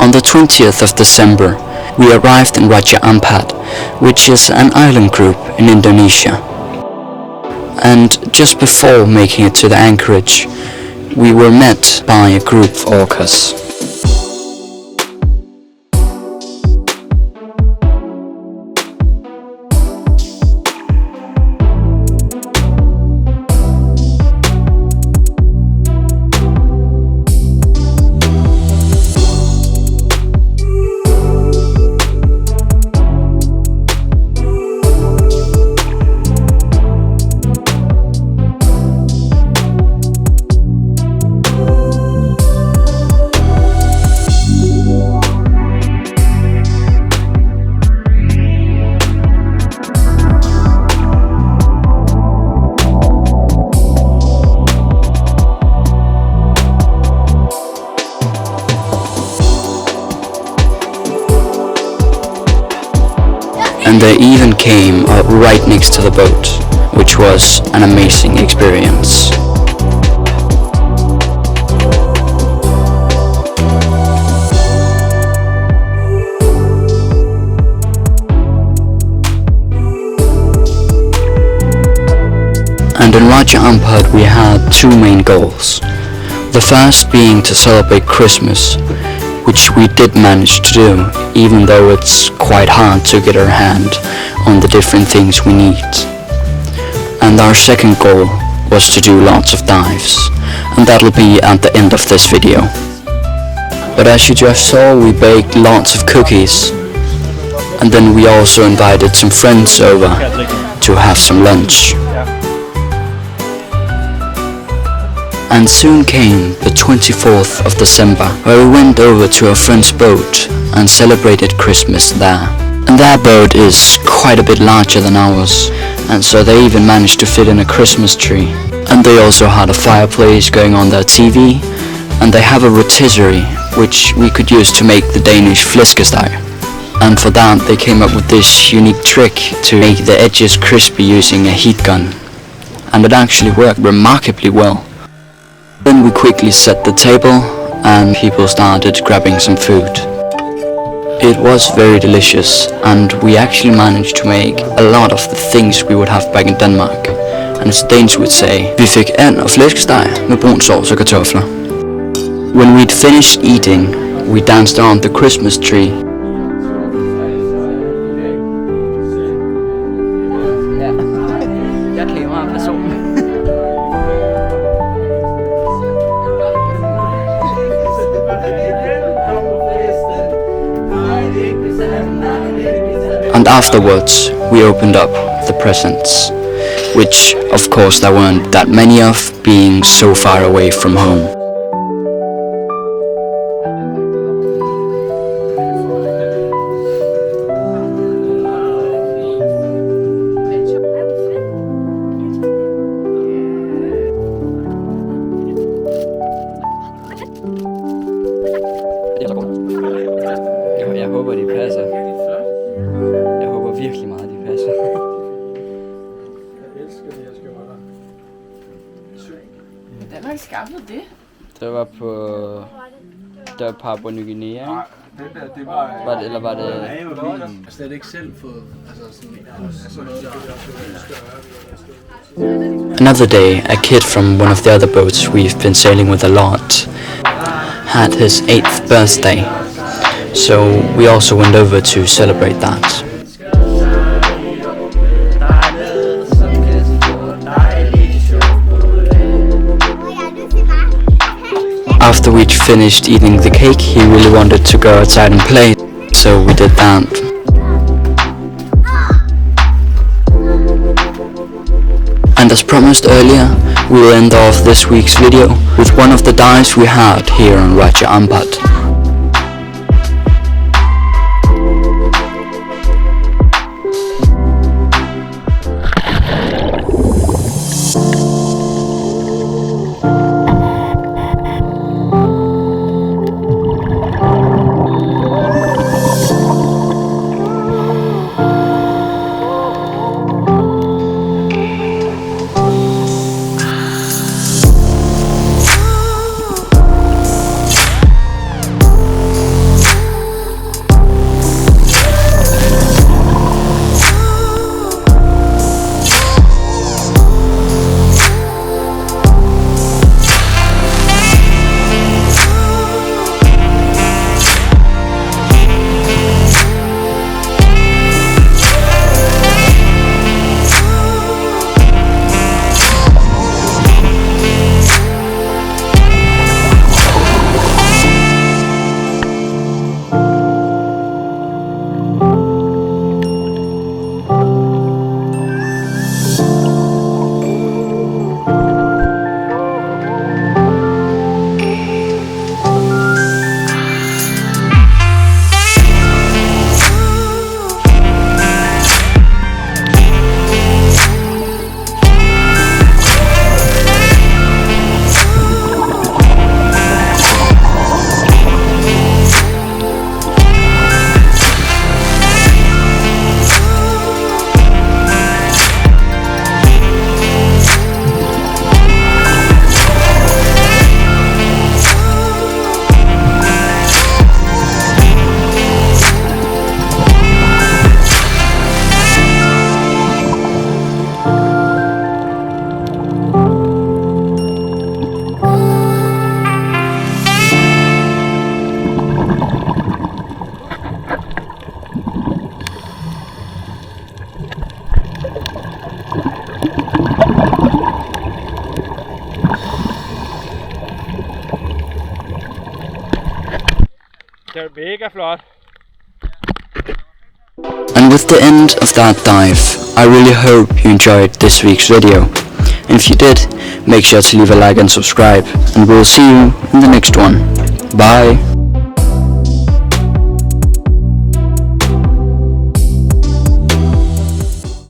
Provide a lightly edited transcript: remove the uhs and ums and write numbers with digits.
On the 20th of December, we arrived in Raja Ampat, which is an island group in Indonesia. And just before making it to the anchorage, we were met by a group of orcas. And they even came up right next to the boat, which was an amazing experience. And in Raja Ampat we had two main goals. The first being to celebrate Christmas, which we did manage to do, even though it's quite hard to get our hand on the different things we need. And our second goal was to do lots of dives, and that'll be at the end of this video. But as you just saw, we baked lots of cookies, and then we also invited some friends over to have some lunch. And soon came the 24th of December, where we went over to a friend's boat and celebrated Christmas there. And their boat is quite a bit larger than ours, and so they even managed to fit in a Christmas tree. And they also had a fireplace going on their TV, and they have a rotisserie, which we could use to make the Danish flæskesteg. And for that they came up with this unique trick to make the edges crispy using a heat gun. And it actually worked remarkably well. Then we quickly set the table and people started grabbing some food. It was very delicious, and we actually managed to make a lot of the things we would have back in Denmark. And as Danes would say, vi fik and og flæskesteg med brun sovs og kartofler. When we'd finished eating, we danced around the Christmas tree. And afterwards, we opened up the presents, which of course there weren't that many of, being so far away from home. Jeg håber de passer. Jeg håber virkelig meget de passer. Jeg elsker det, jeg skal være der. Hvordan har I skaffet det? Det var på... Det var Papua Ny Guinea, ikke? Nej, det var Eller var det... Altså, det er ikke selv fået... Another day, a kid from one of the other boats we've been sailing with a lot had his 8th birthday, so we also went over to celebrate that. After we'd finished eating the cake, he really wanted to go outside and play, so we did that. And as promised earlier, we will end off this week's video with one of the dives we had here on Raja Ampat. Det er mega flot. And with the end of that dive, I really hope you enjoyed this week's video. And if you did, make sure to leave a like and subscribe, and we'll see you in the next one. Bye!